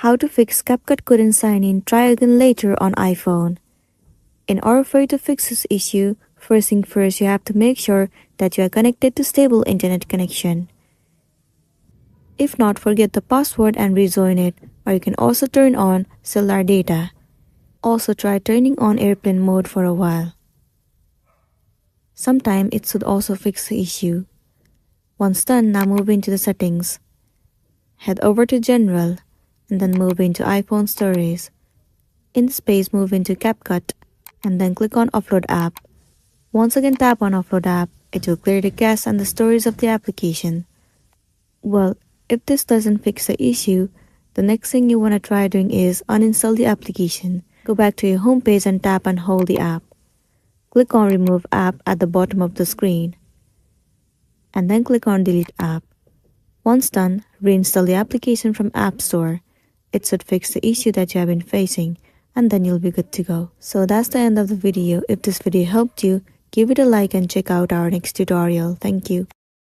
How to fix CapCut couldn't sign in, try again later on iPhone. In order for you to fix this issue, first thing first, you have to make sure that you are connected to stable internet connection. If not, forget the password and rejoin it, or you can also turn on cellular data. Also try turning on airplane mode for a while. Sometime it should also fix the issue. Once done, now move into the settings. Head over to General, and then move into iPhone Storage. In space, move into CapCut, and then click on Offload app. Once again tap on Offload app, it will clear the cache and the storage of the application. Well, if this doesn't fix the issue, the next thing you want to try doing is uninstall the application. Go back to your home page and tap and hold the app. Click on Remove App at the bottom of the screen. And then click on Delete App. Once done, reinstall the application from App Store. It should fix the issue that you have been facing, and then you'll be good to go. So that's the end of the video. If this video helped you, give it a like and check out our next tutorial. Thank you.